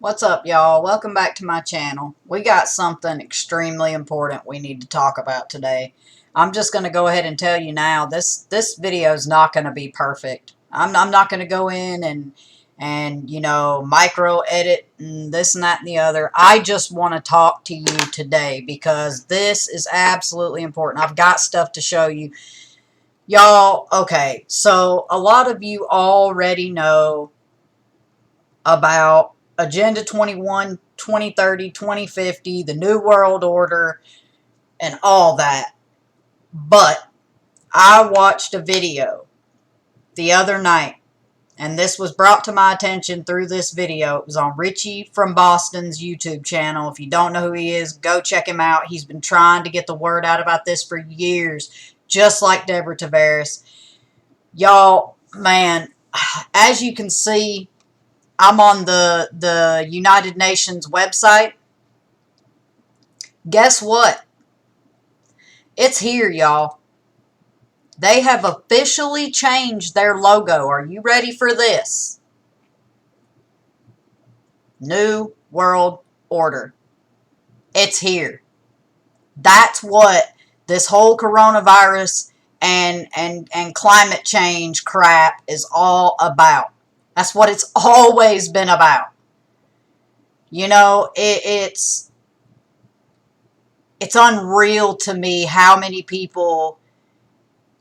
What's up, y'all? Welcome back to my channel. We got something extremely important we need to talk about today. I'm just going to go ahead and tell you now, this video is not going to be perfect. I'm not going to go in and micro edit and this and that and the other. I just want to talk to you today because this is absolutely important. I've got stuff to show you. Y'all, okay, so a lot of you already know about Agenda 21, 2030, 2050, the New World Order, and all that. But I watched a video the other night, and this was brought to my attention through this video. It was on Richie from Boston's YouTube channel. If you don't know who he is, go check him out. He's been trying to get the word out about this for years, just like Deborah Tavares. Y'all, man, as you can see, I'm on the United Nations website. Guess what? It's here, y'all. They have officially changed their logo. Are you ready for this? New World Order. It's here. That's what this whole coronavirus and climate change crap is all about. That's what it's always been about. You know, it's unreal to me how many people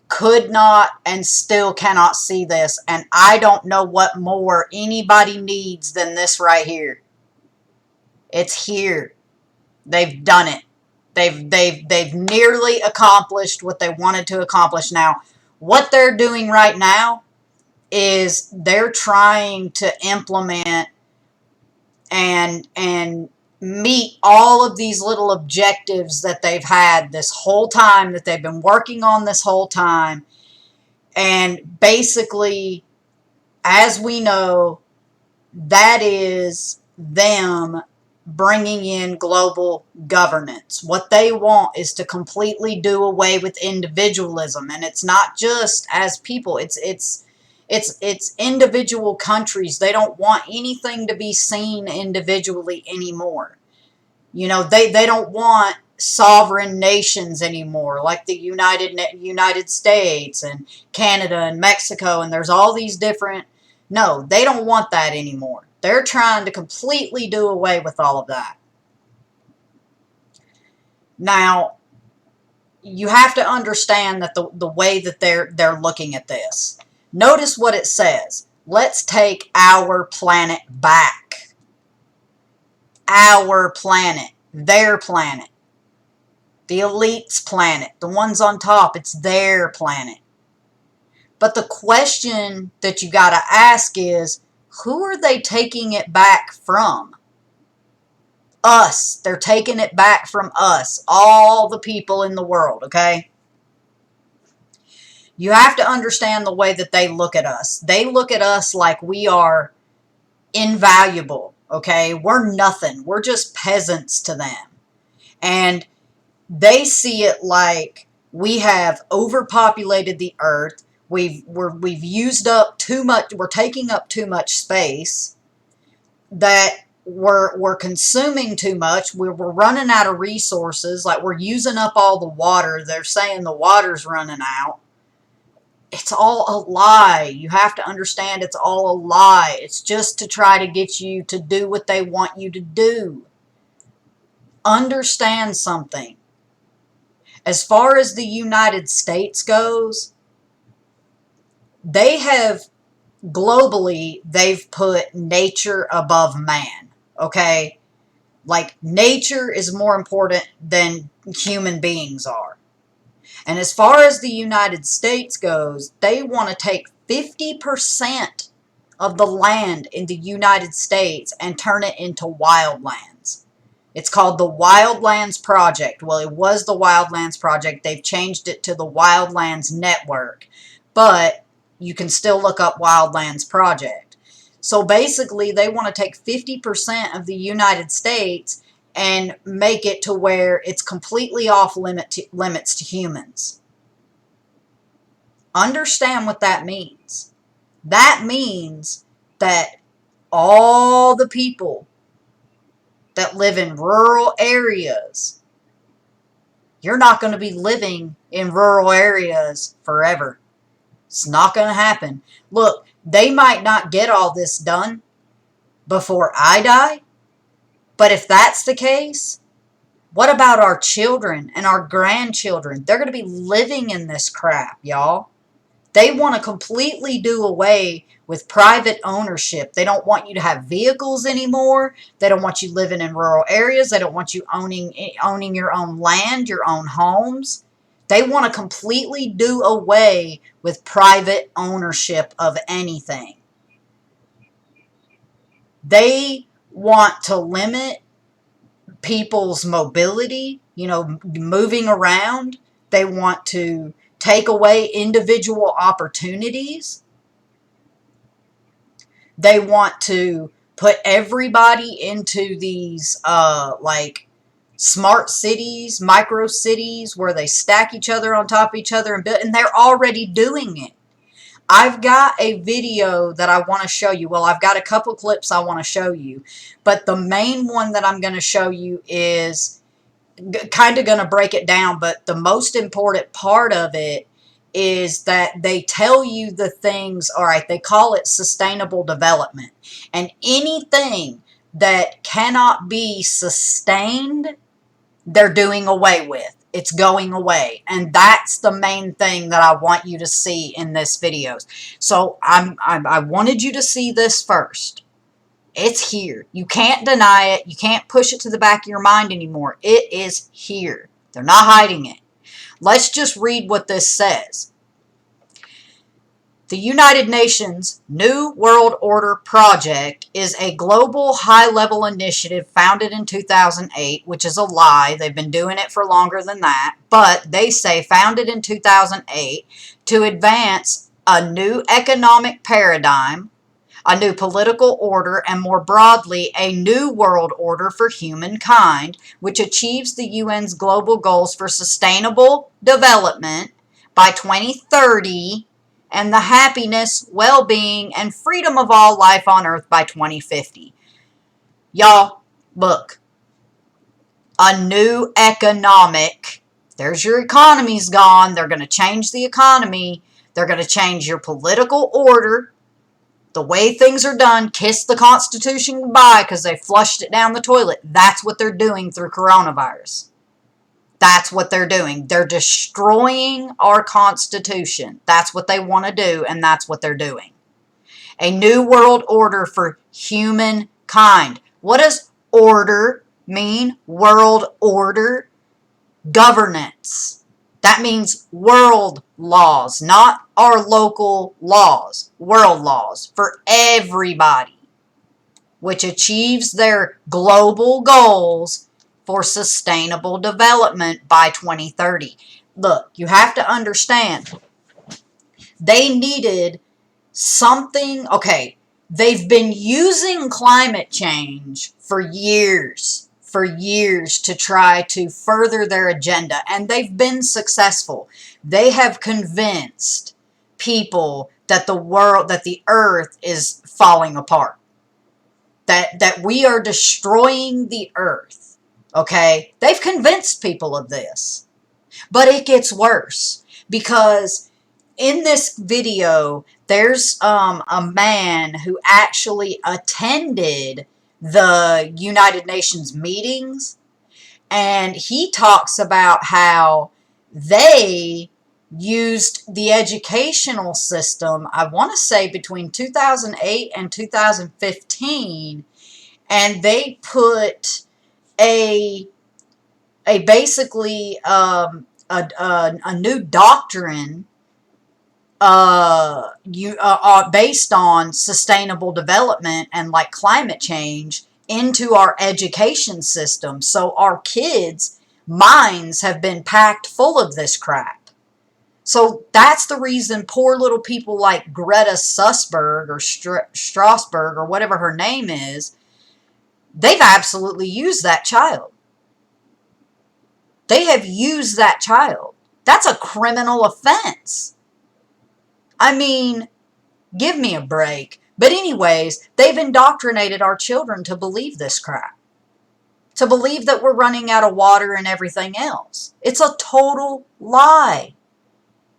could not and still cannot see this, and I don't know what more anybody needs than this right here. It's here. They've done it. They've nearly accomplished what they wanted to accomplish. Now, what they're doing right now is they're trying to implement and meet all of these little objectives that they've had this whole time, that they've been working on this whole time. And basically, as we know, that is them bringing in global governance. What they want is to completely do away with individualism, and it's not just as people, it's individual countries. They don't want anything to be seen individually anymore. You know, they don't want sovereign nations anymore, like the United States and Canada and Mexico, and there's all these different. No, they don't want that anymore. They're trying to completely do away with all of that. Now, you have to understand that the way that they're looking at this. Notice what it says. Let's take our planet back. Our planet. Their planet. The elite's planet. The ones on top, it's their planet. But the question that you got to ask is, who are they taking it back from? Us. They're taking it back from us. All the people in the world, okay? You have to understand the way that they look at us. They look at us like we are invaluable, okay? We're nothing. We're just peasants to them. And they see it like we have overpopulated the earth. We've used up too much. We're taking up too much space. That we're consuming too much. We're running out of resources. Like, we're using up all the water. They're saying the water's running out. It's all a lie. You have to understand it's all a lie. It's just to try to get you to do what they want you to do. Understand something. As far as the United States goes, they have, globally, they've put nature above man, okay? Like, nature is more important than human beings are. And as far as the United States goes, they want to take 50% of the land in the United States and turn it into wildlands. It's called the Wildlands Project. Well, it was the Wildlands Project. They've changed it to the Wildlands Network. But you can still look up Wildlands Project. So basically, they want to take 50% of the United States and make it to where it's completely off limits to humans. Understand what that means. That means that all the people that live in rural areas. You're not going to be living in rural areas forever. It's not going to happen. Look, they might not get all this done before I die, but if that's the case, what about our children and our grandchildren? They're going to be living in this crap, y'all. They want to completely do away with private ownership. They don't want you to have vehicles anymore. They don't want you living in rural areas. They don't want you owning your own land, your own homes. They want to completely do away with private ownership of anything. They want to limit people's mobility, moving around. They want to take away individual opportunities. They want to put everybody into these like smart cities, micro cities, where they stack each other on top of each other and build, and they're already doing it. I've got a video that I want to show you. Well, I've got a couple clips I want to show you, but the main one that I'm going to show you is kind of going to break it down, but the most important part of it is that they tell you the things, all right, they call it sustainable development. And anything that cannot be sustained, they're doing away with. It's going away. And that's the main thing that I want you to see in this video. So I wanted you to see this first. It's here. You can't deny it. You can't push it to the back of your mind anymore. It is here. They're not hiding it. Let's just read what this says. The United Nations New World Order Project is a global high-level initiative founded in 2008, which is a lie. They've been doing it for longer than that. But they say founded in 2008 to advance a new economic paradigm, a new political order, and more broadly, a new world order for humankind, which achieves the UN's global goals for sustainable development by 2030 and the happiness, well-being, and freedom of all life on Earth by 2050. Y'all, look. A new economic. There's your economy's gone. They're going to change the economy. They're going to change your political order. The way things are done, kiss the Constitution goodbye because they flushed it down the toilet. That's what they're doing through coronavirus. That's what they're doing. They're destroying our Constitution. That's what they want to do, and that's what they're doing. A new world order for humankind. What does order mean? World order. Governance. That means world laws, not our local laws. World laws for everybody, which achieves their global goals for sustainable development by 2030. Look, you have to understand, they needed something. Okay, they've been using climate change for years to try to further their agenda, and they've been successful. They have convinced people that the earth is falling apart, that we are destroying the earth. Okay, they've convinced people of this, but it gets worse because in this video, there's a man who actually attended the United Nations meetings, and he talks about how they used the educational system, I want to say between 2008 and 2015, and they put a basically a new doctrine based on sustainable development and like climate change into our education system. So our kids' minds have been packed full of this crap. So that's the reason poor little people like Greta Sussberg or Strasberg or whatever her name is, they've absolutely used that child. They have used that child. That's a criminal offense. I mean, give me a break. But anyways, they've indoctrinated our children to believe this crap. to believe that we're running out of water and everything else. It's a total lie.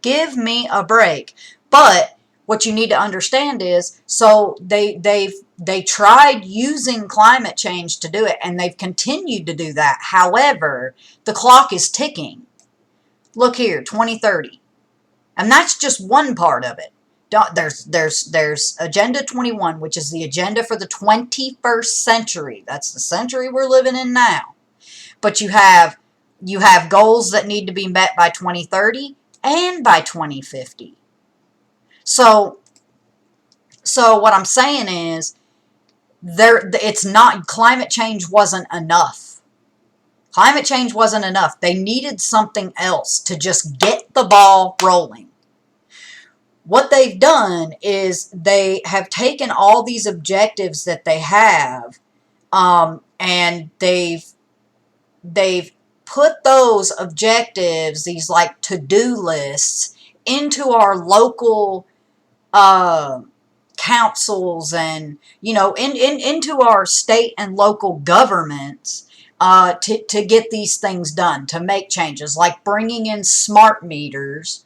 Give me a break. But what you need to understand is, so they tried using climate change to do it, and they've continued to do that. However, the clock is ticking. Look here, 2030. And that's just one part of it. There's Agenda 21, which is the agenda for the 21st century. That's the century we're living in now. But you have goals that need to be met by 2030 and by 2050. So what I'm saying is, it's not, climate change wasn't enough. Climate change wasn't enough. They needed something else to just get the ball rolling. What they've done is they have taken all these objectives that they have, and they've put those objectives, these like to-do lists, into our local councils and, you know, into our state and local governments to get these things done, to make changes, like bringing in smart meters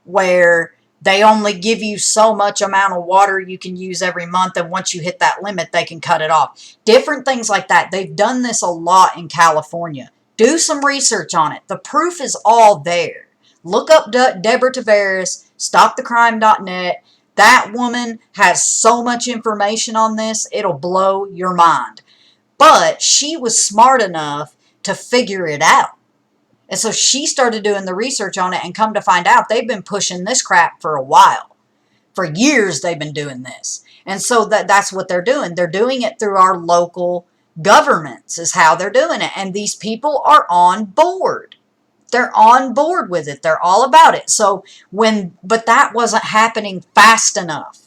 where they only give you so much amount of water you can use every month, and once you hit that limit, they can cut it off. Different things like that. They've done this a lot in California. Do some research on it. The proof is all there. Look up Deborah Tavares, stopthecrime.net. That woman has so much information on this, it'll blow your mind. But she was smart enough to figure it out. And so she started doing the research on it, and come to find out, they've been pushing this crap for a while. For years they've been doing this. And so that's what they're doing. They're doing it through our local governments is how they're doing it. And these people are on board. They're on board with it. They're all about it. So but that wasn't happening fast enough.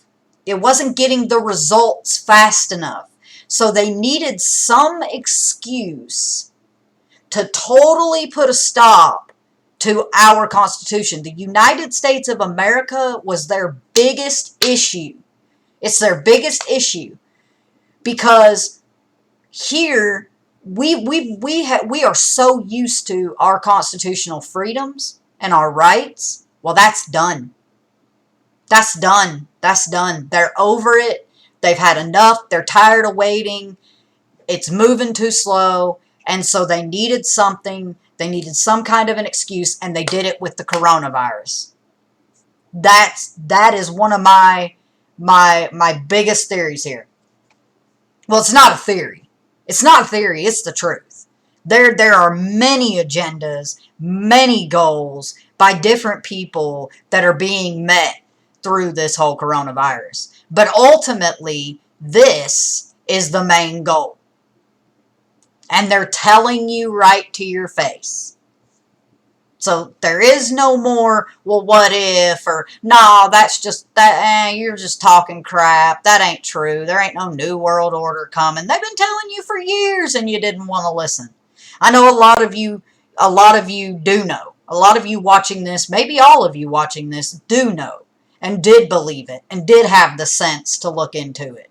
It wasn't getting the results fast enough. So they needed some excuse to totally put a stop to our Constitution. The United States of America was their biggest issue. It's their biggest issue because here we are so used to our constitutional freedoms and our rights. Well, that's done. That's done. That's done. They're over it. They've had enough. They're tired of waiting. It's moving too slow. And so they needed something. They needed some kind of an excuse, and they did it with the coronavirus. That is one of my biggest theories here. Well, it's not a theory. It's not a theory. It's the truth. There are many agendas, many goals by different people that are being met through this whole coronavirus. But ultimately, this is the main goal. And they're telling you right to your face. So there is no more, well, what if, or, no, that's just, you're just talking crap. That ain't true. There ain't no new world order coming. They've been telling you for years, and you didn't want to listen. I know a lot of you do know. A lot of you watching this, maybe all of you watching this, do know, and did believe it, and did have the sense to look into it.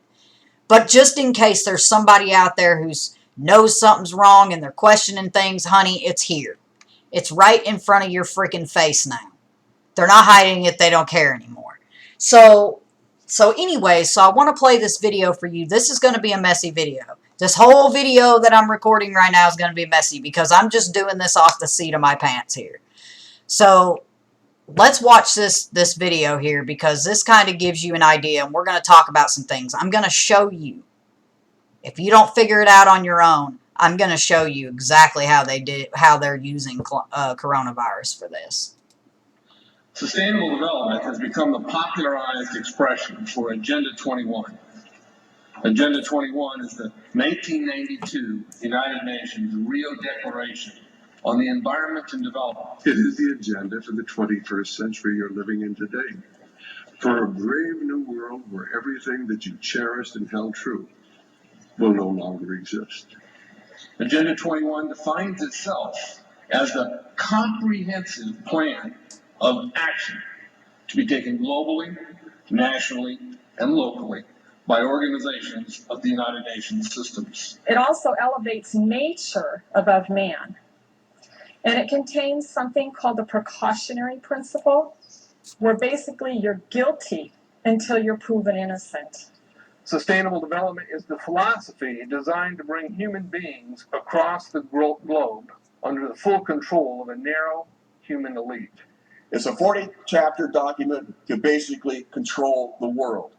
But just in case there's somebody out there who's knows something's wrong and they're questioning things, honey, it's here. It's right in front of your freaking face now. They're not hiding it. They don't care anymore. So anyway, so I want to play this video for you. This is going to be a messy video. This whole video that I'm recording right now is going to be messy because I'm just doing this off the seat of my pants here. So let's watch this video here because this kind of gives you an idea, and we're going to talk about some things. I'm going to show you. If you don't figure it out on your own, I'm going to show you exactly how they're using coronavirus for this. Sustainable development has become the popularized expression for Agenda 21. Agenda 21 is the 1992 United Nations Rio Declaration on the Environment and Development. It is the agenda for the 21st century you're living in today. For a brave new world where everything that you cherished and held true will no longer exist. Agenda 21 defines itself as the comprehensive plan of action to be taken globally, nationally, and locally by organizations of the United Nations systems. It also elevates nature above man. And it contains something called the precautionary principle, where basically you're guilty until you're proven innocent. Sustainable development is the philosophy designed to bring human beings across the globe under the full control of a narrow human elite. It's a 40-chapter document to basically control the world.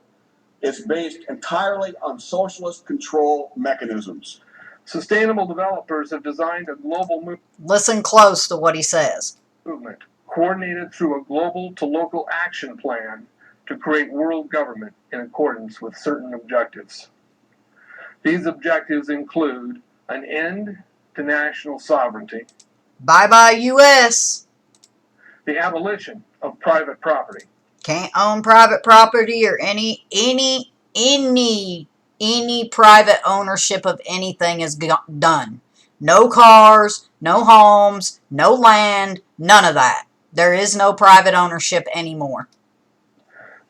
It's based entirely on socialist control mechanisms. Sustainable developers have designed a global Listen close to what he says. movement, coordinated through a global to local action plan to create world government in accordance with certain objectives. These objectives include an end to national sovereignty, Bye-bye, U.S. the abolition of private property, Can't own private property or any private ownership of anything is done. No cars, no homes, no land, none of that. There is no private ownership anymore.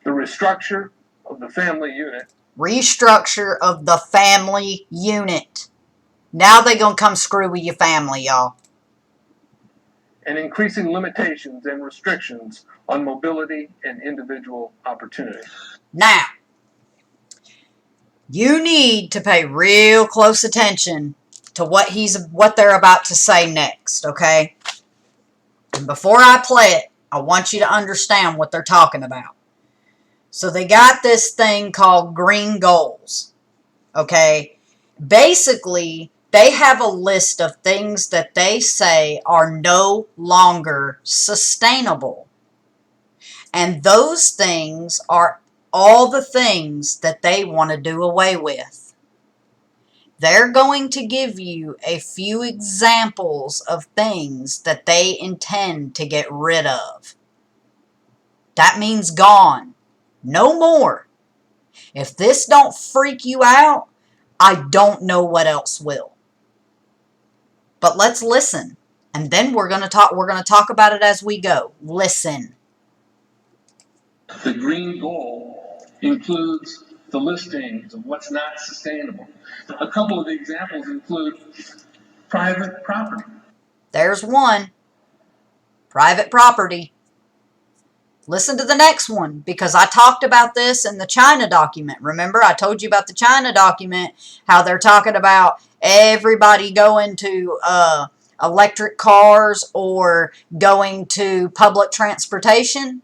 the restructure of the family unit, Restructure of the family unit. Now they gonna come screw with your family, y'all. and increasing limitations and restrictions on mobility and individual opportunity. Now, you need to pay real close attention to what they're about to say next, okay? And before I play it, I want you to understand what they're talking about. So they got this thing called green goals, okay? Basically, they have a list of things that they say are no longer sustainable. And those things are all the things that they want to do away with. They're going to give you a few examples of things that they intend to get rid of. That means gone. No more. If this don't freak you out, I don't know what else will. But let's listen, and then we're going to talk about it as we go. Listen. The green goal includes the listings of what's not sustainable. A couple of the examples include private property. There's one. Private property. Listen to the next one, because I talked about this in the China document. Remember, I told you about the China document, how they're talking about everybody going to electric cars or going to public transportation.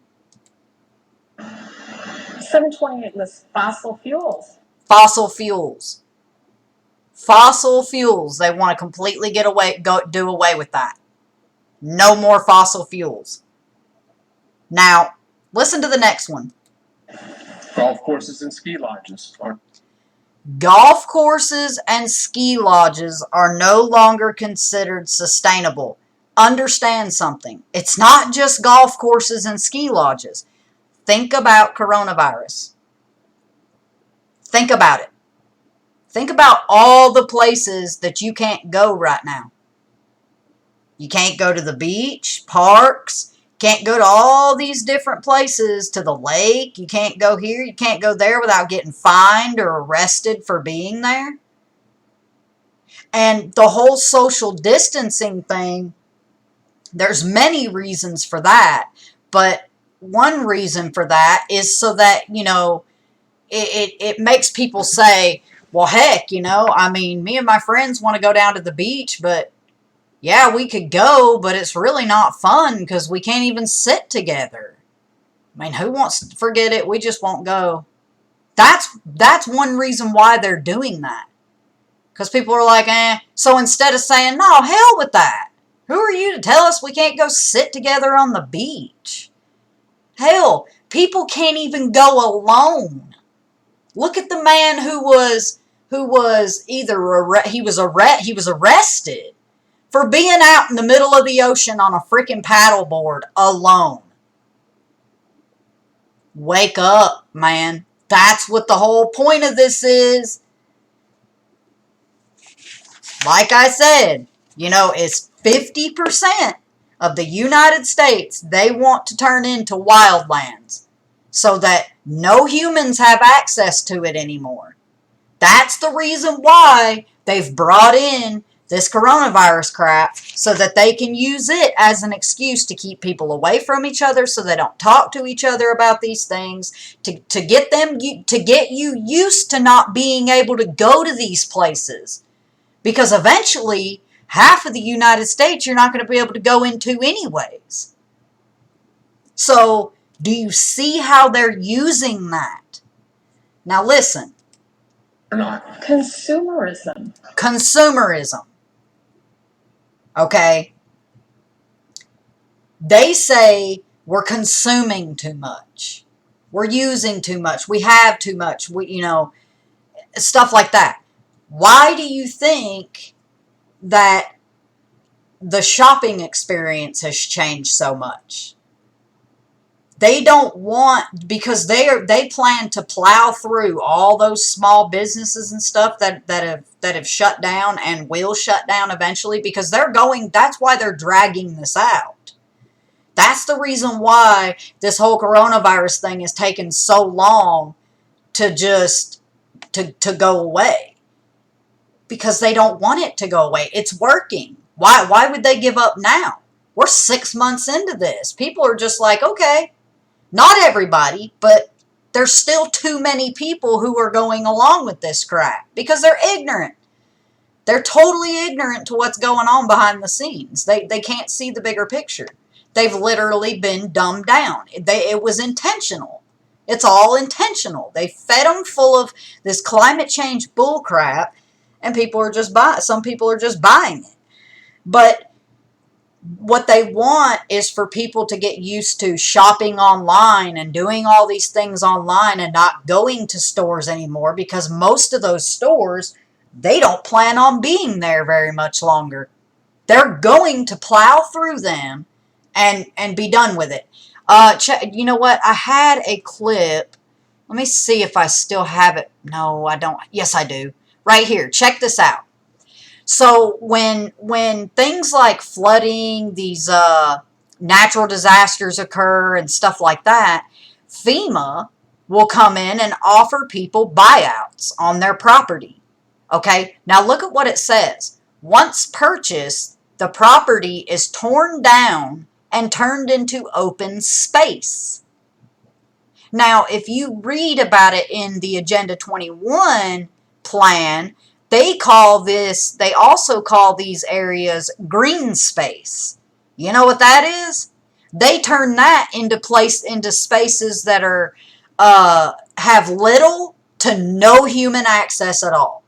728 lists fossil fuels. Fossil fuels. Fossil fuels. They want to completely do away with that. No more fossil fuels. Now, listen to the next one. Golf courses and ski lodges are Golf courses and ski lodges are no longer considered sustainable. Understand something. It's not just golf courses and ski lodges. Think about coronavirus. Think about it. Think about all the places that you can't go right now. You can't go to the beach, parks. Can't go to all these different places, to the lake. You can't go here. You can't go there without getting fined or arrested for being there. And the whole social distancing thing, there's many reasons for that. But one reason for that is so that, it makes people say, well, heck, I mean, me and my friends want to go down to the beach, but yeah, we could go, but it's really not fun because we can't even sit together. I mean, who wants to forget it? We just won't go. That's one reason why they're doing that. Because people are like, So instead of saying, no, hell with that. Who are you to tell us we can't go sit together on the beach? Hell, people can't even go alone. Look at the man who was arrested for being out in the middle of the ocean on a freaking paddleboard alone. Wake up, man. That's what the whole point of this is. Like I said, it's 50% of the United States they want to turn into wildlands so that No humans have access to it anymore. That's the reason why they've brought in this coronavirus crap, so that they can use it as an excuse to keep people away from each other, so they don't talk to each other about these things, to get you used to not being able to go to these places. Because eventually, half of the United States you're not going to be able to go into anyways. So, do you see how they're using that? Now listen. Or not. Consumerism. Consumerism. Okay? They say we're consuming too much. We're using too much. We have too much. Stuff like that. Why do you think that the shopping experience has changed so much? They don't want, because they plan to plow through all those small businesses and stuff that have shut down and will shut down eventually, because that's why they're dragging this out. That's the reason why this whole coronavirus thing is taking so long to just to go away. Because they don't want it to go away. It's working. Why would they give up now? We're 6 months into this. People are just like, okay. Not everybody, but there's still too many people who are going along with this crap because they're ignorant. They're totally ignorant to what's going on behind the scenes. They can't see the bigger picture. They've literally been dumbed down. It was intentional. It's all intentional. They fed them full of this climate change bull crap, and some people are just buying it. But what they want is for people to get used to shopping online and doing all these things online and not going to stores anymore, because most of those stores, they don't plan on being there very much longer. They're going to plow through them and be done with it. You know what? I had a clip. Let me see if I still have it. No, I don't. Yes, I do. Right here. Check this out. So when things like flooding, these natural disasters occur and stuff like that, FEMA will come in and offer people buyouts on their property. Okay, now look at what it says. Once purchased, the property is torn down and turned into open space. Now, if you read about it in the Agenda 21 plan, they also call these areas green space. You know what that is? They turn that into spaces that are have little to no human access at all.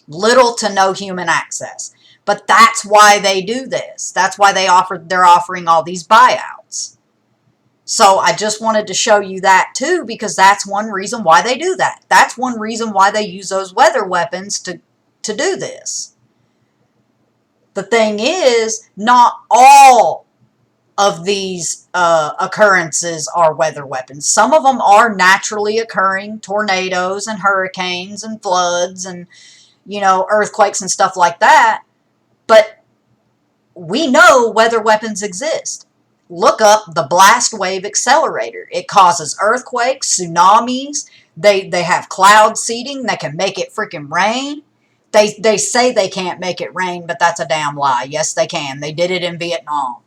Little to no human access. But that's why they do this. That's why they're offering all these buyouts. So I just wanted to show you that too, because that's one reason why they do that. That's one reason why they use those weather weapons to do this. The thing is, not all of these occurrences are weather weapons. Some of them are naturally occurring tornadoes and hurricanes and floods and, earthquakes and stuff like that. But we know weather weapons exist. Look up the blast wave accelerator. It causes earthquakes, tsunamis. They have cloud seeding that can make it freaking rain. They say they can't make it rain, but that's a damn lie. Yes, they can. They did it in Vietnam.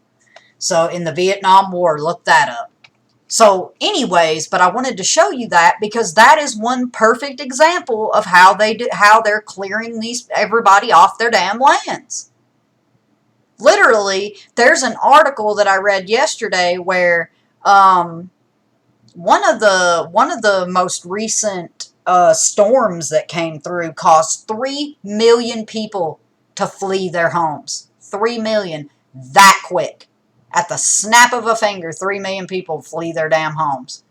So in the Vietnam War, look that up. So anyways, but I wanted to show you that because that is one perfect example of how they're clearing everybody off their damn lands. Literally, there's an article that I read yesterday where one of the most recent storms that came through caused 3 million people to flee their homes. 3 million. That quick. At the snap of a finger, 3 million people flee their damn homes.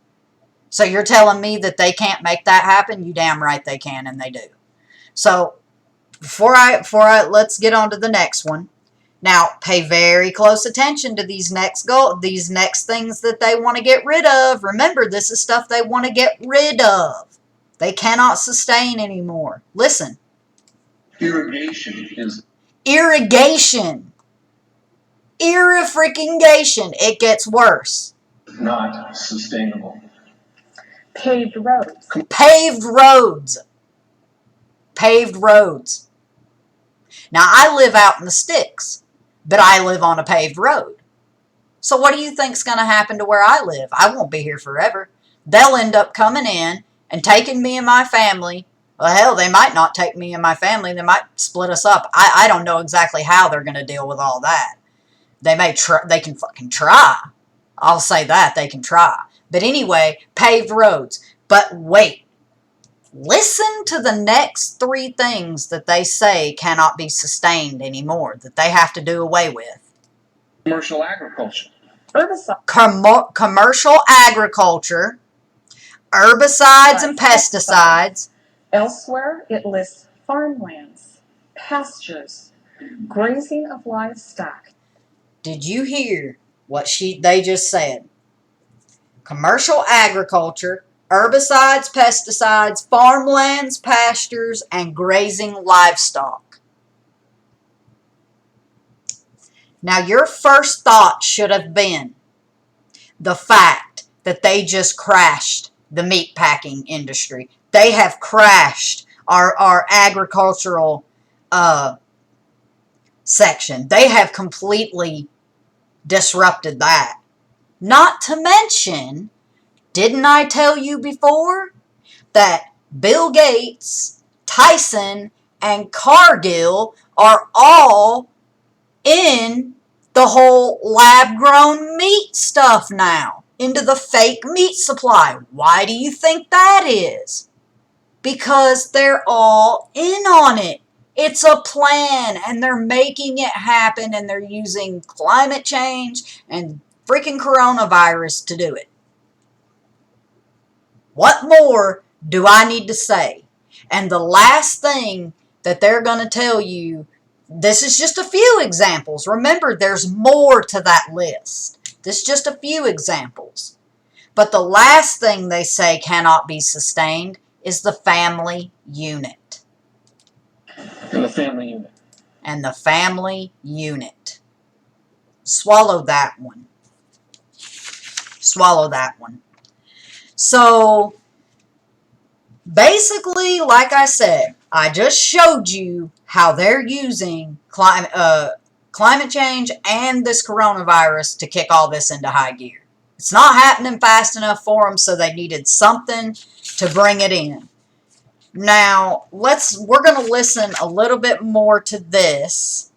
So you're telling me that they can't make that happen? You damn right they can, and they do. So before I let's get on to the next one. Now, pay very close attention to these next things that they want to get rid of. Remember, this is stuff they want to get rid of. They cannot sustain anymore. Listen. Irrigation. Irrifricking-gation. It gets worse. Not sustainable. Paved roads. Paved roads. Paved roads. Now, I live out in the sticks, but I live on a paved road. So what do you think's going to happen to where I live? I won't be here forever. They'll end up coming in and taking me and my family. Well, hell, they might not take me and my family. They might split us up. I don't know exactly how they're going to deal with all that. They can fucking try. I'll say that. They can try. But anyway, paved roads. But wait. Listen to the next three things that they say cannot be sustained anymore, that they have to do away with. Commercial agriculture. Herbicides. Commercial agriculture, herbicides and pesticides. Elsewhere, it lists farmlands, pastures, grazing of livestock. Did you hear what they just said? Commercial agriculture, herbicides, pesticides, farmlands, pastures, and grazing livestock. Now, your first thought should have been the fact that they just crashed the meatpacking industry. They have crashed our agricultural section. They have completely disrupted that. Not to mention, didn't I tell you before that Bill Gates, Tyson, and Cargill are all in the whole lab-grown meat stuff now, into the fake meat supply? Why do you think that is? Because they're all in on it. It's a plan, and they're making it happen, and they're using climate change and freaking coronavirus to do it. What more do I need to say? And the last thing that they're going to tell you, this is just a few examples. Remember, there's more to that list. This is just a few examples. But the last thing they say cannot be sustained is the family unit. And the family unit. And the family unit. Swallow that one. Swallow that one. So, basically, like I said, I just showed you how they're using climate change and this coronavirus to kick all this into high gear. It's not happening fast enough for them, so they needed something to bring it in. Now, we're going to listen a little bit more to this.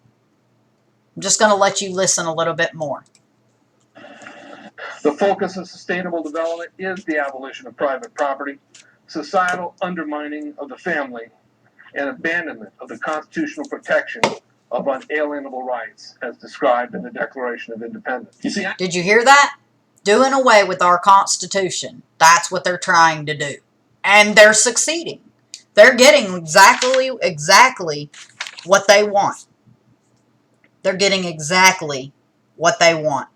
I'm just going to let you listen a little bit more. The focus of sustainable development is the abolition of private property, societal undermining of the family, and abandonment of the constitutional protection of unalienable rights as described in the Declaration of Independence. You see, did you hear that? Doing away with our Constitution. That's what they're trying to do. And they're succeeding. They're getting exactly what they want. They're getting exactly what they want.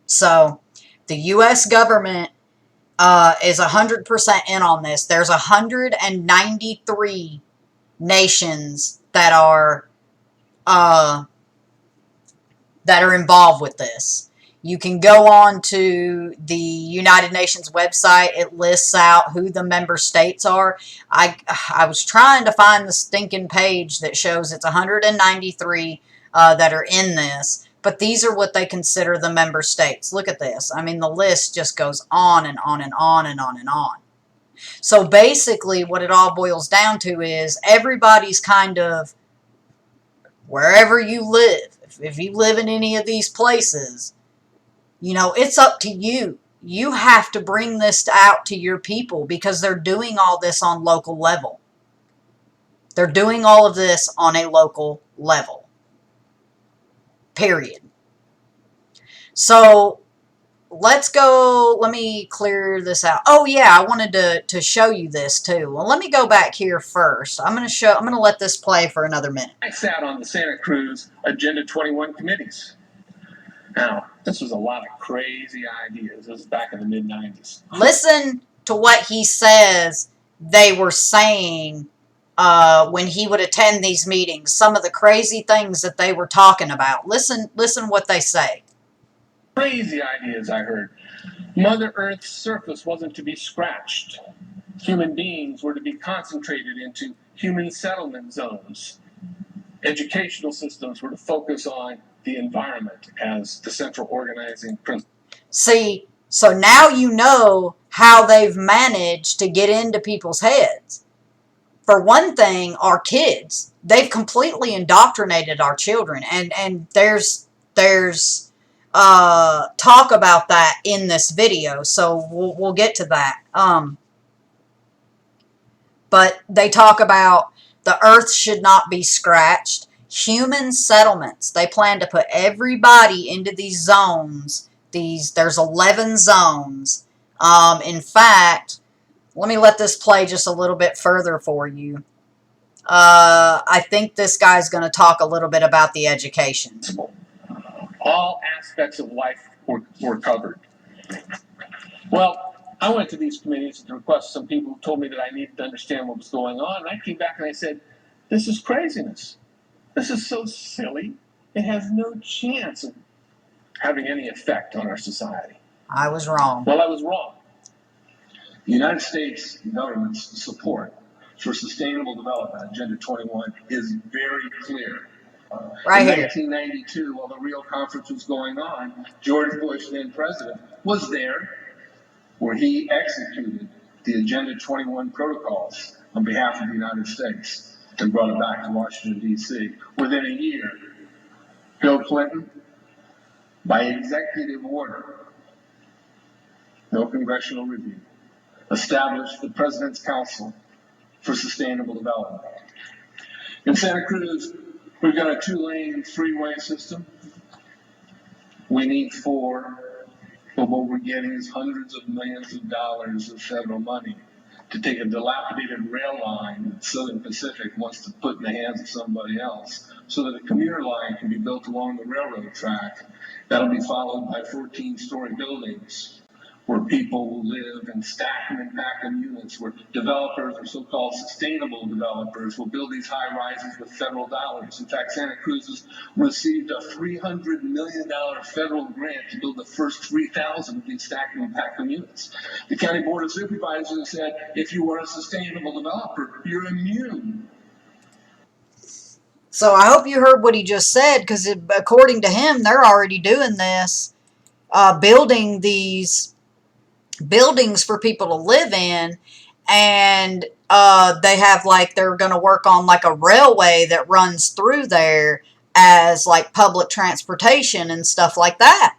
So, the U.S. government is 100% in on this. There's 193 nations that are involved with this. You can go on to the United Nations website. It lists out who the member states are. I was trying to find the stinking page that shows it's 193 that are in this. But these are what they consider the member states. Look at this. I mean, the list just goes on and on and on and on and on. So basically what it all boils down to is everybody's kind of, wherever you live, if you live in any of these places, you know, it's up to you. You have to bring this out to your people because they're doing all this on local level. They're doing all of this on a local level. Period. So let's go. Let me clear this out. Oh yeah, I wanted to show you this too. Well, let me go back here first. I'm going to let this play for another minute. I sat on the Santa Cruz Agenda 21 committees. Now, this was a lot of crazy ideas. This was back in the mid-90s. Listen to what he says they were saying when he would attend these meetings. Some of the crazy things that they were talking about. Listen what they say. Crazy ideas I heard. Mother Earth's surface wasn't to be scratched. Human beings were to be concentrated into human settlement zones. Educational systems were to focus on the environment as the central organizing principle. See, so now you know how they've managed to get into people's heads. For one thing, our kids. They've completely indoctrinated our children, and there's talk about that in this video, so we'll get to that. But they talk about the earth should not be scratched. Human settlements. They plan to put everybody into these zones. There's 11 zones. In fact, let me let this play just a little bit further for you. I think this guy's going to talk a little bit about the education. All aspects of life were covered. Well, I went to these committees at the request of some people who told me that I needed to understand what was going on, and I came back and I said, this is craziness. This is so silly. It has no chance of having any effect on our society. I was wrong. Well, I was wrong. The United States government's support for sustainable development, Agenda 21, is very clear. Right in here. 1992, while the Rio conference was going on, George Bush, then president, was there where he executed the Agenda 21 protocols on behalf of the United States and brought it back to Washington, D.C. Within a year, Bill Clinton, by executive order, no congressional review, established the President's Council for Sustainable Development. In Santa Cruz, we've got a 2-lane freeway system. We need 4, but what we're getting is hundreds of millions of dollars of federal money to take a dilapidated rail line that Southern Pacific wants to put in the hands of somebody else so that a commuter line can be built along the railroad track. That'll be followed by 14-story buildings where people will live in stacked and impacted units, where developers or so-called sustainable developers will build these high rises with federal dollars. In fact, Santa Cruz has received a $300 million federal grant to build the first 3,000 of these stacked and impacted units. The county board of supervisors said, if you are a sustainable developer, you're immune. So I hope you heard what he just said, because according to him, they're already doing this, building these buildings for people to live in, and they have they're going to work on a railway that runs through there as public transportation and stuff like that.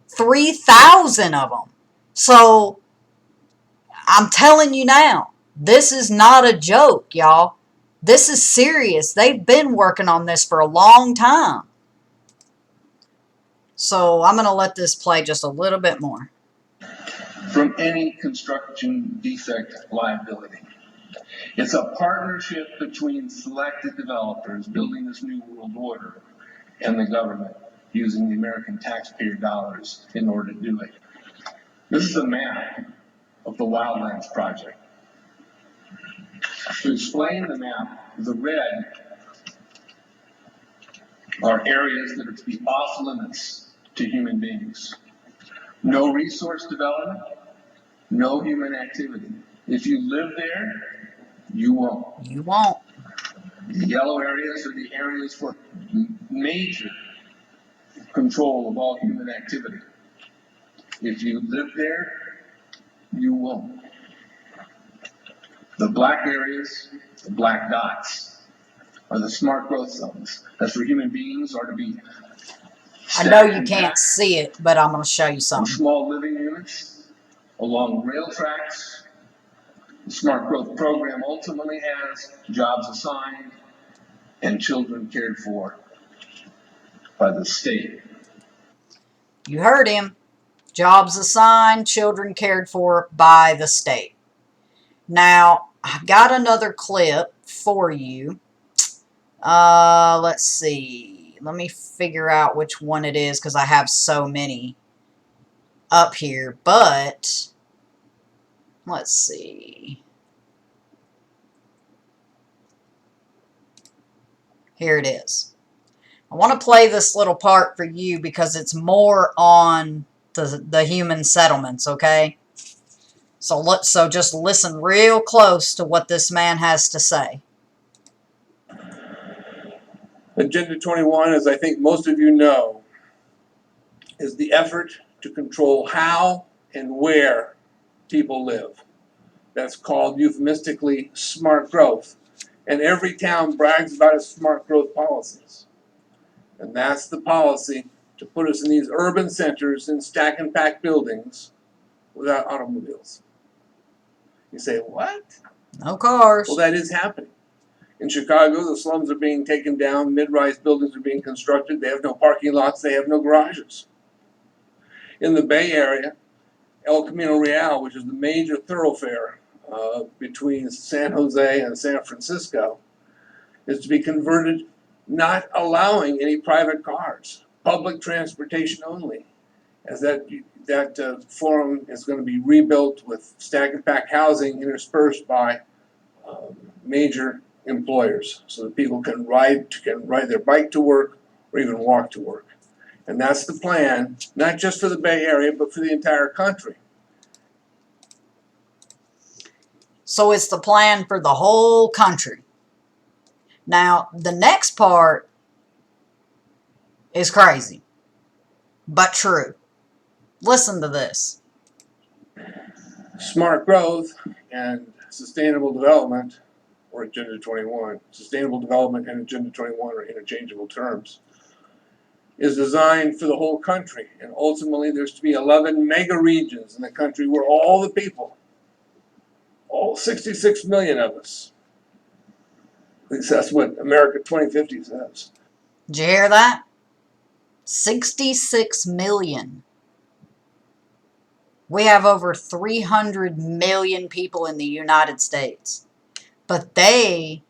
3,000 of them. So I'm telling you now, this is not a joke, y'all. This is serious. They've been working on this for a long time. So I'm going to let this play just a little bit more. From any construction defect liability. It's a partnership between selected developers building this new world order and the government using the American taxpayer dollars in order to do it. This is a map of the Wildlands Project. To explain the map, the red are areas that are to be off limits to human beings. No resource development, no human activity. If you live there, you won't. You won't. The yellow areas are the areas for major control of all human activity. If you live there, you won't. The black areas, the black dots, are the smart growth zones. That's where human beings are to be. I know you can't see it, but I'm going to show you something. Small living units along rail tracks. The smart growth program ultimately has jobs assigned and children cared for by the state. You heard him. Jobs assigned, children cared for by the state. Now, I've got another clip for you. Let's see. Let me figure out which one it is, because I have so many up here. But, let's see. Here it is. I want to play this little part for you because it's more on the human settlements, okay? So just listen real close to what this man has to say. Agenda 21, as I think most of you know, is the effort to control how and where people live. That's called euphemistically smart growth. And every town brags about its smart growth policies. And that's the policy to put us in these urban centers in stack and pack buildings without automobiles. You say, what? No cars. Well, that is happening. In Chicago, the slums are being taken down, mid-rise buildings are being constructed, they have no parking lots, they have no garages. In the Bay Area, El Camino Real, which is the major thoroughfare between San Jose and San Francisco, is to be converted, not allowing any private cars, public transportation only, as that forum is going to be rebuilt with stack and pack housing interspersed by major employers, so that people can ride their bike to work or even walk to work. And that's the plan, not just for the Bay Area, but for the entire country. So it's the plan for the whole country. Now, the next part is crazy, but true. Listen to this. Smart growth and sustainable development, or Agenda 21, sustainable development and Agenda 21 are interchangeable terms, is designed for the whole country. And ultimately, there's to be 11 mega regions in the country where all the people, all 66 million of us, at least that's what America 2050 says. Did you hear that? 66 million. We have over 300 million people in the United States. But they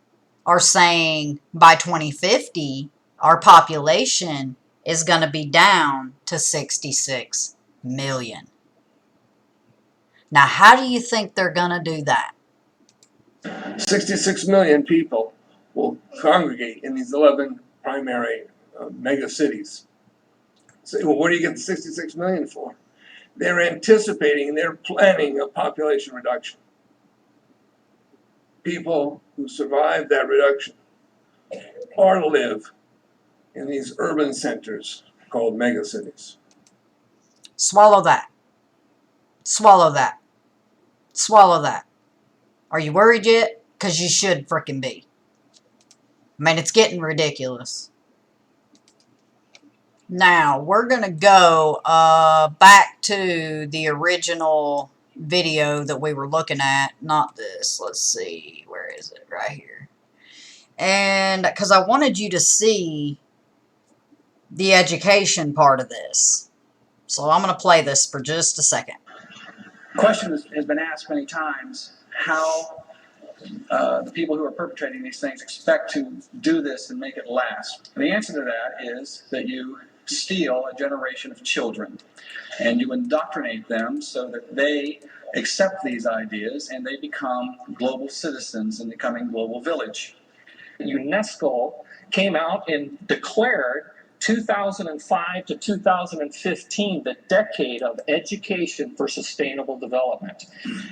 are saying by 2050, our population is going to be down to 66 million. Now, how do you think they're going to do that? 66 million people will congregate in these 11 primary mega cities. Say, well, what do you get the 66 million for? They're anticipating, they're planning a population reduction. People who survive that reduction are to live in these urban centers called megacities. Swallow that. Swallow that. Swallow that. Are you worried yet? Because you should frickin' be. I mean, it's getting ridiculous. Now, we're going to go back to the original video that we were looking at. Not this. Let's see. Where is it? Right here. And because I wanted you to see the education part of this. So I'm going to play this for just a second. The question has been asked many times how the people who are perpetrating these things expect to do this and make it last. And the answer to that is that you steal a generation of children and you indoctrinate them so that they accept these ideas and they become global citizens in the coming global village. UNESCO came out and declared 2005 to 2015 the decade of education for sustainable development.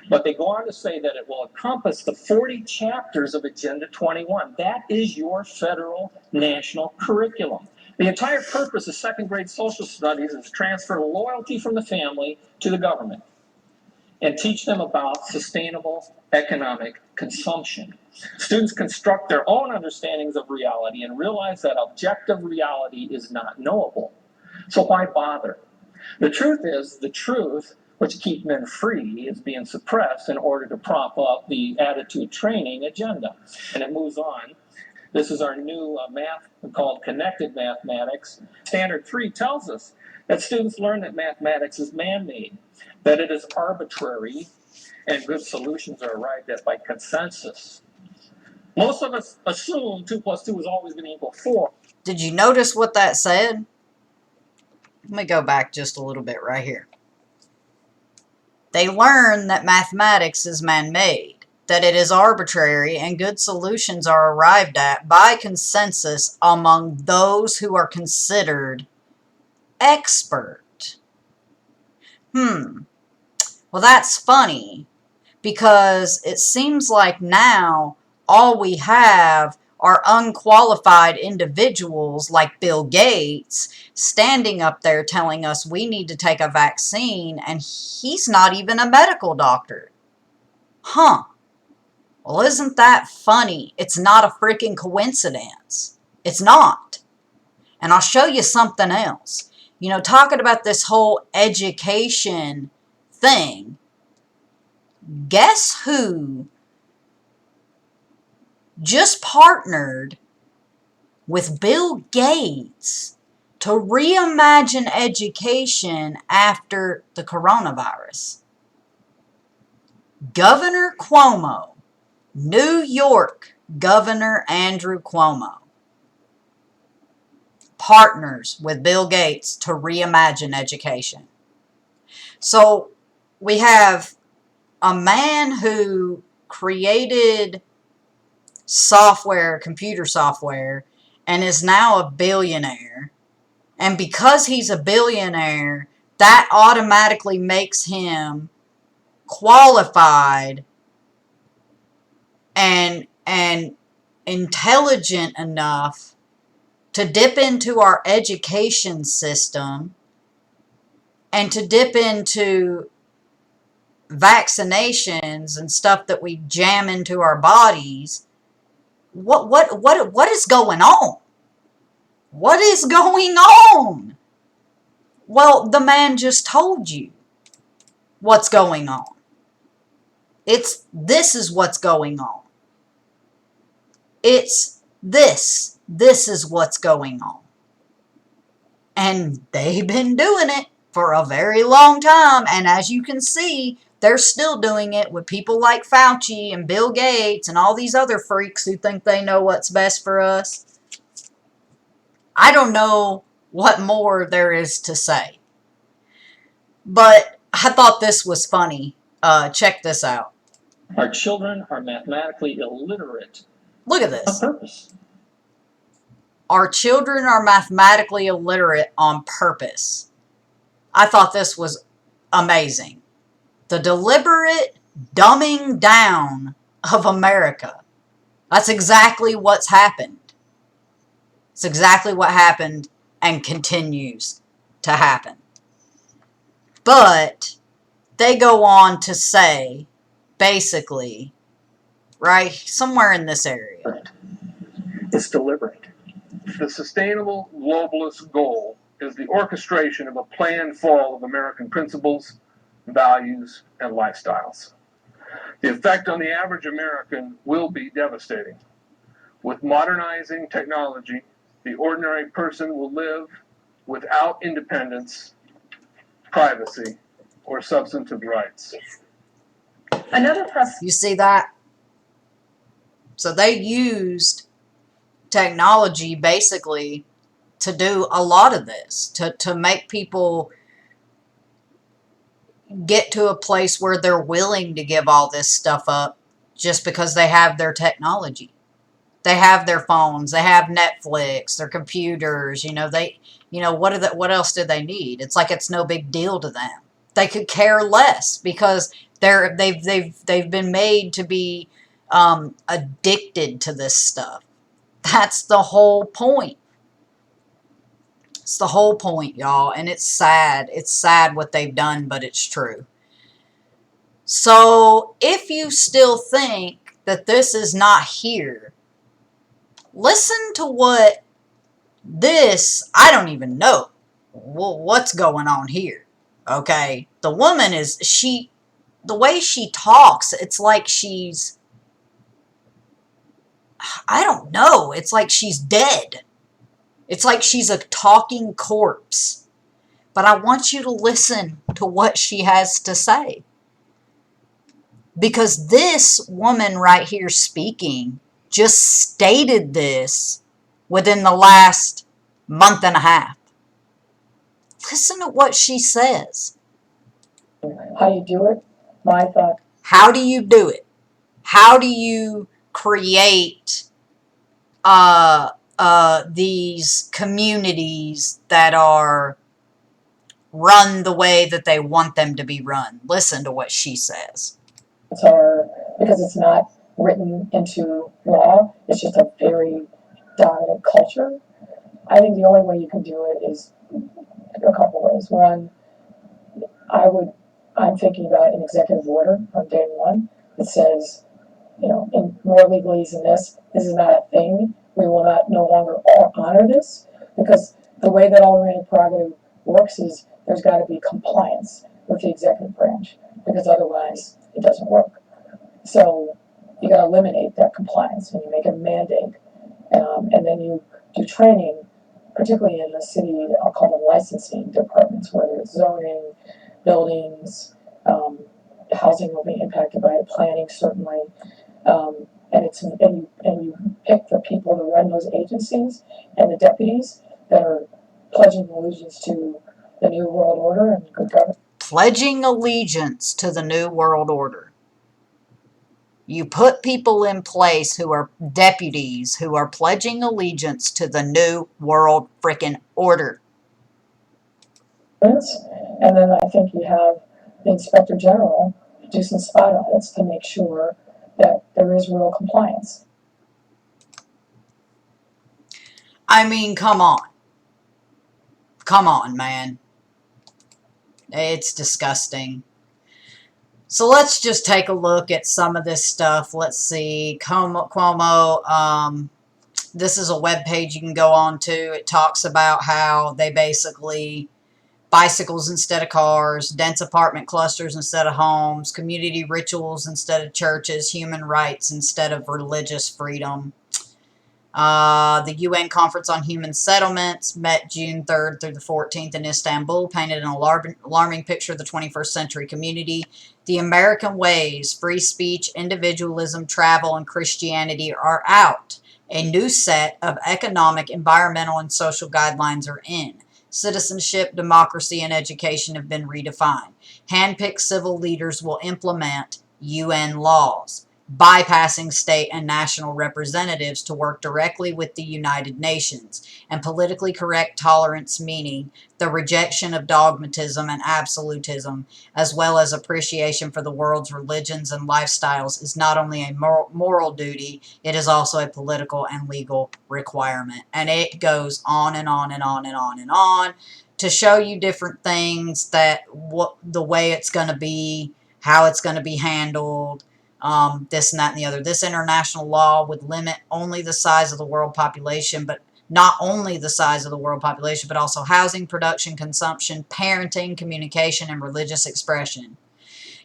But they go on to say that it will encompass the 40 chapters of Agenda 21. That is your federal national curriculum. The entire purpose of second grade social studies is to transfer loyalty from the family to the government and teach them about sustainable economic consumption. Students construct their own understandings of reality and realize that objective reality is not knowable. So why bother? The truth is, the truth, which keeps men free, is being suppressed in order to prop up the attitude training agenda. And it moves on. This is our new math called connected mathematics. Standard 3 tells us that students learn that mathematics is man-made, that it is arbitrary, and good solutions are arrived at by consensus. Most of us assume 2 plus 2 is always going to equal 4. Did you notice what that said? Let me go back just a little bit right here. They learn that mathematics is man-made, that it is arbitrary, and good solutions are arrived at by consensus among those who are considered expert. Well, that's funny, because it seems like now all we have are unqualified individuals like Bill Gates standing up there telling us we need to take a vaccine, and he's not even a medical doctor. Huh. Well, isn't that funny? It's not a freaking coincidence. It's not. And I'll show you something else. You know, talking about this whole education thing, guess who just partnered with Bill Gates to reimagine education after the coronavirus? Governor Cuomo. New York Governor Andrew Cuomo partners with Bill Gates to reimagine education. So we have a man who created software, computer software, and is now a billionaire. And because he's a billionaire, that automatically makes him qualified and intelligent enough to dip into our education system and to dip into vaccinations and stuff that we jam into our bodies. What is going on? What is going on? Well, the man just told you what's going on. This is what's going on. It's this. This is what's going on. And they've been doing it for a very long time. And as you can see, they're still doing it with people like Fauci and Bill Gates and all these other freaks who think they know what's best for us. I don't know what more there is to say. But I thought this was funny. Check this out. Our children are mathematically illiterate. Look at this. On purpose. Our children are mathematically illiterate on purpose. I thought this was amazing. The deliberate dumbing down of America. That's exactly what's happened. It's exactly what happened and continues to happen. But they go on to say, basically, right, somewhere in this area. It's deliberate. The sustainable globalist goal is the orchestration of a planned fall of American principles, values, and lifestyles. The effect on the average American will be devastating. With modernizing technology, the ordinary person will live without independence, privacy, or substantive rights. Another press. You see that? So they used technology basically to do a lot of this, to make people get to a place where they're willing to give all this stuff up just because they have their technology. They have their phones, they have Netflix, their computers, what else do they need? It's like it's no big deal to them. They could care less because they've been made to be addicted to this stuff. That's the whole point. It's the whole point, y'all, and it's sad. It's sad what they've done, but it's true. So, if you still think that this is not here, listen to what I don't even know what's going on here, okay? The woman the way she talks, it's like she's, I don't know, it's like she's dead. It's like she's a talking corpse. But I want you to listen to what she has to say. Because this woman right here speaking just stated this within the last month and a half. Listen to what she says. How you do it? My thought. How do you do it? How do you create these communities that are run the way that they want them to be run. Listen to what she says. Because it's not written into law, it's just a very dominant culture. I think the only way you can do it is a couple ways. One, I'm thinking about an executive order on day one that says, in more legalese than this is not a thing. We will not no longer honor this, because the way that all the prerogative works is there's got to be compliance with the executive branch, because otherwise it doesn't work. So you got to eliminate that compliance and you make it a mandate, and then you do training, particularly in the city. I'll call them licensing departments, whether it's zoning, buildings, housing will be impacted by it, planning certainly. And you pick the people to run those agencies and the deputies that are pledging allegiance to the New World Order and good government. Pledging allegiance to the New World Order. You put people in place who are deputies who are pledging allegiance to the New World frickin' Order. And then I think you have the Inspector General do some spot audits to make sure that there is real compliance. I mean, come on. Come on, man. It's disgusting. So let's just take a look at some of this stuff. Let's see. Cuomo, this is a web page you can go on to. It talks about how they basically bicycles instead of cars, dense apartment clusters instead of homes, community rituals instead of churches, human rights instead of religious freedom. The UN Conference on Human Settlements met June 3rd through the 14th in Istanbul, painted an alarming picture of the 21st century community. The American ways, free speech, individualism, travel, and Christianity are out. A new set of economic, environmental, and social guidelines are in. Citizenship, democracy, and education have been redefined. Handpicked civil leaders will implement UN laws, bypassing state and national representatives to work directly with the United Nations, and politically correct tolerance, meaning the rejection of dogmatism and absolutism, as well as appreciation for the world's religions and lifestyles, is not only a moral duty, it is also a political and legal requirement. And it goes on and on and on and on and on to show you different things, that the way it's going to be, how it's going to be handled, this and that and the other. This international law would limit only the size of the world population, but not only the size of the world population, but also housing, production, consumption, parenting, communication, and religious expression.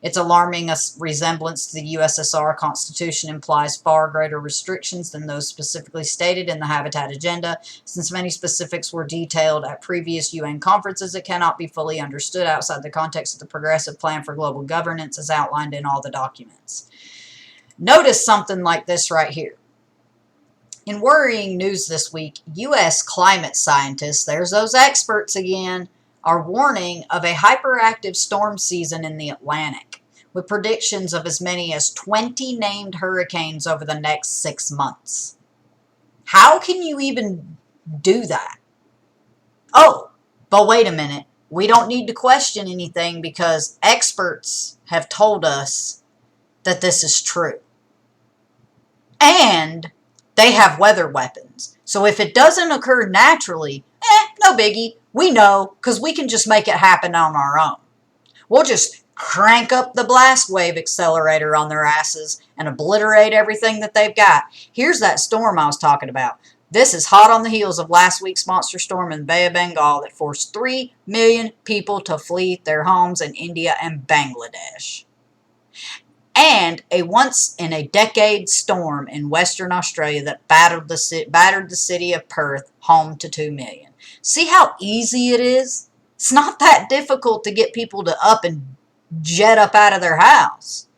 Its alarming resemblance to the USSR Constitution implies far greater restrictions than those specifically stated in the Habitat Agenda. Since many specifics were detailed at previous UN conferences, it cannot be fully understood outside the context of the Progressive Plan for Global Governance as outlined in all the documents. Notice something like this right here. In worrying news this week, U.S. climate scientists, there's those experts again, are warning of a hyperactive storm season in the Atlantic, with predictions of as many as 20 named hurricanes over the next 6 months. How can you even do that? Oh, but wait a minute. We don't need to question anything because experts have told us that this is true. And they have weather weapons. So if it doesn't occur naturally, no biggie. We know, because we can just make it happen on our own. We'll just crank up the blast wave accelerator on their asses and obliterate everything that they've got. Here's that storm I was talking about. This is hot on the heels of last week's monster storm in the Bay of Bengal that forced 3 million people to flee their homes in India and Bangladesh. And a once-in-a-decade storm in Western Australia that battered the city of Perth home to 2 million. See how easy it is? It's not that difficult to get people to up and jet up out of their house.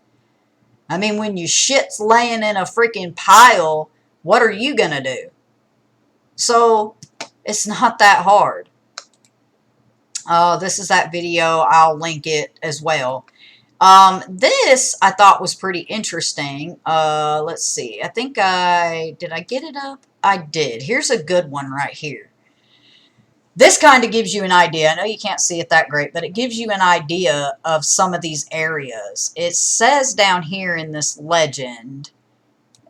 I mean, when your shit's laying in a freaking pile, what are you going to do? So, it's not that hard. This is that video. I'll link it as well. This I thought was pretty interesting. Let's see. I think did I get it up? I did. Here's a good one right here. This kind of gives you an idea. I know you can't see it that great, but it gives you an idea of some of these areas. It says down here in this legend,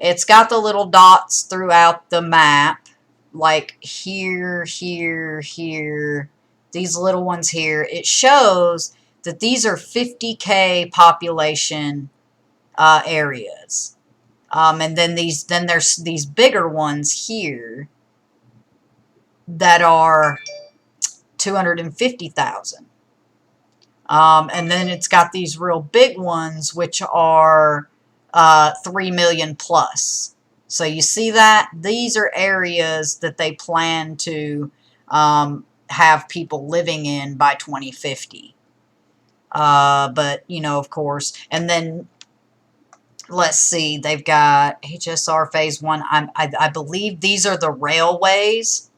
it's got the little dots throughout the map, like here, here, here, these little ones here. It shows that these are 50K population areas. And then there's these bigger ones here that are 250,000. And then it's got these real big ones, which are 3 million plus. So you see that? These are areas that they plan to have people living in by 2050. But, you know, of course, and then let's see, they've got HSR Phase 1. I believe these are the railways.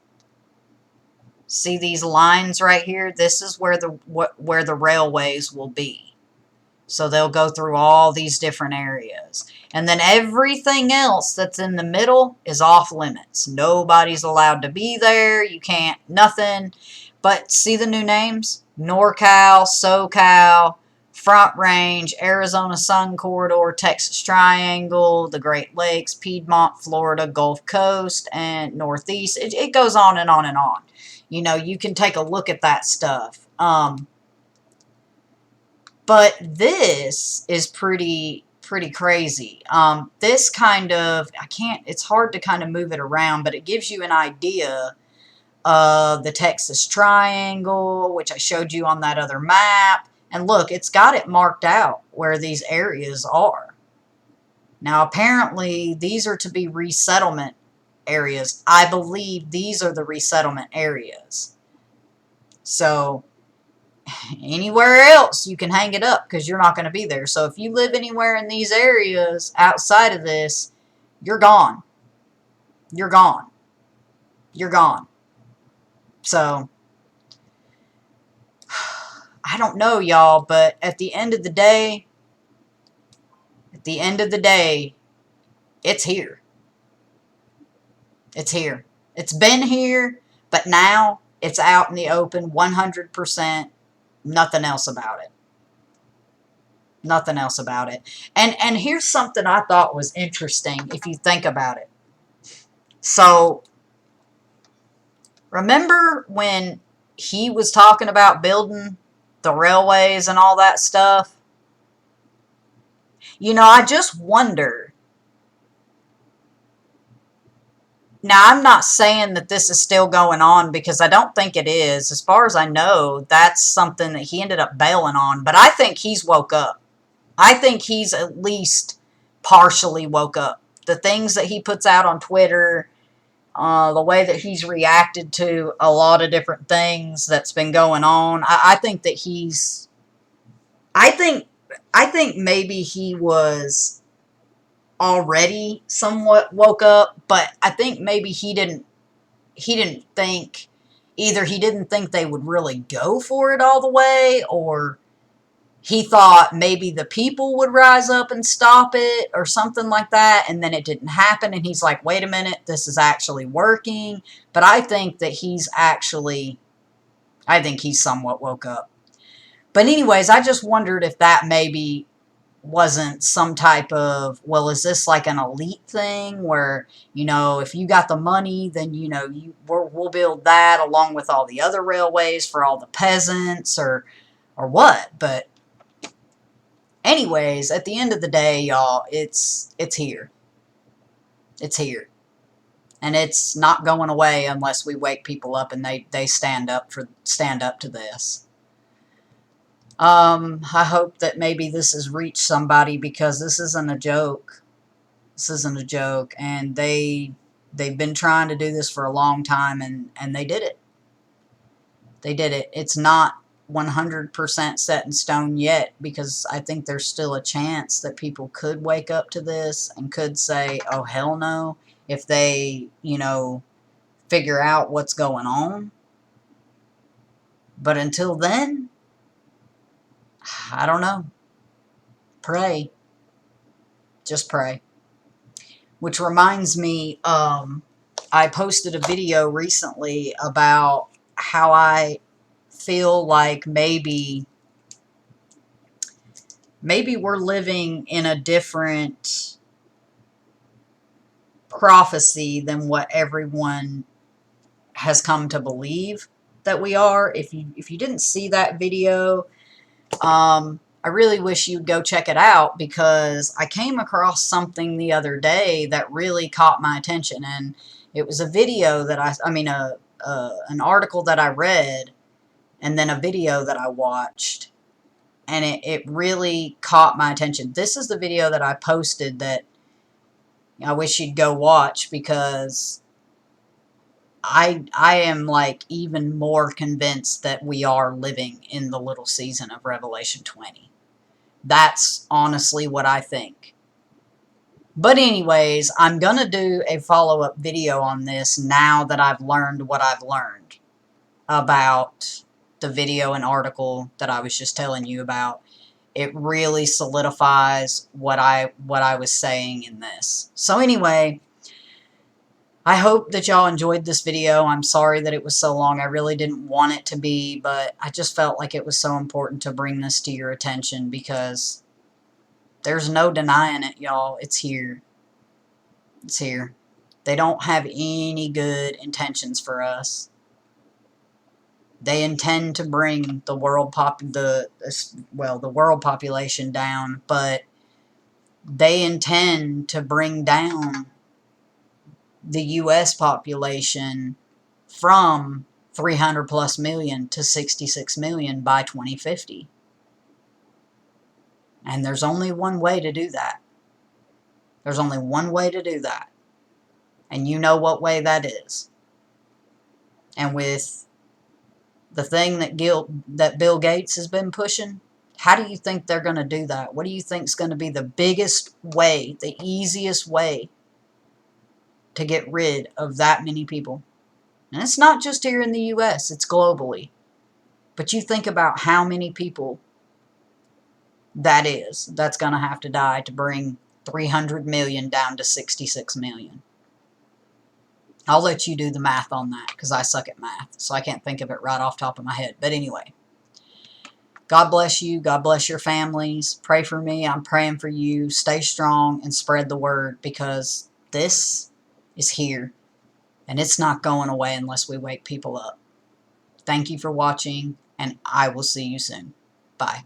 See these lines right here? This is where the railways will be. So they'll go through all these different areas. And then everything else that's in the middle is off limits. Nobody's allowed to be there. You can't, nothing. But see the new names? NorCal, SoCal, Front Range, Arizona Sun Corridor, Texas Triangle, the Great Lakes, Piedmont, Florida, Gulf Coast, and Northeast. It goes on and on and on. You know, you can take a look at that stuff. But this is pretty crazy. This kind of, it's hard to kind of move it around, but it gives you an idea of the Texas Triangle, which I showed you on that other map. And look, it's got it marked out where these areas are. Now, apparently, these are to be resettlement areas. I believe these are the resettlement areas. So anywhere else, you can hang it up because you're not going to be there. So if you live anywhere in these areas outside of this, you're gone. You're gone. You're gone. So, I don't know, y'all, but at the end of the day, it's here. It's here. It's been here, but now it's out in the open 100%. Nothing else about it. Nothing else about it. And here's something I thought was interesting if you think about it. So, remember when he was talking about building the railways and all that stuff? You know, I just wonder. Now, I'm not saying that this is still going on because I don't think it is. As far as I know, that's something that he ended up bailing on. But I think he's woke up. I think he's at least partially woke up. The things that he puts out on Twitter, the way that he's reacted to a lot of different things that's been going on, I think that he's... I think maybe he was already somewhat woke up, but I think maybe he didn't think, either he didn't think they would really go for it all the way, or he thought maybe the people would rise up and stop it or something like that, and then it didn't happen, and he's like, wait a minute, this is actually working. But I think that he's somewhat woke up. But anyways, I just wondered if that maybe wasn't some type of, well, is this like an elite thing where, you know, if you got the money, then, you know, we'll build that along with all the other railways for all the peasants, or what? But anyways, at the end of the day, y'all, it's here. It's here. And it's not going away unless we wake people up and they stand up to this. I hope that maybe this has reached somebody, because this isn't a joke. This isn't a joke, and they've been trying to do this for a long time, and they did it. They did it. It's not 100% set in stone yet, because I think there's still a chance that people could wake up to this and could say, oh, hell no, if they, you know, figure out what's going on. But until then, I don't know. Pray. Just pray. Which reminds me, I posted a video recently about how I feel like maybe we're living in a different prophecy than what everyone has come to believe that we are. If you didn't see that video, I really wish you'd go check it out, because I came across something the other day that really caught my attention, and it was a video that an article that I read, and then a video that I watched, and it really caught my attention. This is the video that I posted that I wish you'd go watch, because I am like even more convinced that we are living in the little season of Revelation 20. That's honestly what I think. But anyways, I'm going to do a follow-up video on this now that I've learned what I've learned about the video and article that I was just telling you about. It really solidifies what I was saying in this. So anyway, I hope that y'all enjoyed this video. I'm sorry that it was so long. I really didn't want it to be, but I just felt like it was so important to bring this to your attention, because there's no denying it, y'all. It's here. It's here. They don't have any good intentions for us. They intend to bring the world world population down, but they intend to bring down the U.S. population from 300 plus million to 66 million by 2050. And there's only one way to do that. There's only one way to do that. And you know what way that is. And with the thing that Bill Gates has been pushing, how do you think they're going to do that? What do you think is going to be the biggest way, the easiest way to get rid of that many people? And it's not just here in the U.S., it's globally. But you think about how many people that's going to have to die to bring 300 million down to 66 million. I'll let you do the math on that, because I suck at math, so I can't think of it right off the top of my head. But anyway, God bless you. God bless your families. Pray for me. I'm praying for you. Stay strong and spread the word, because this is here, and it's not going away unless we wake people up. Thank you for watching, and I will see you soon. Bye.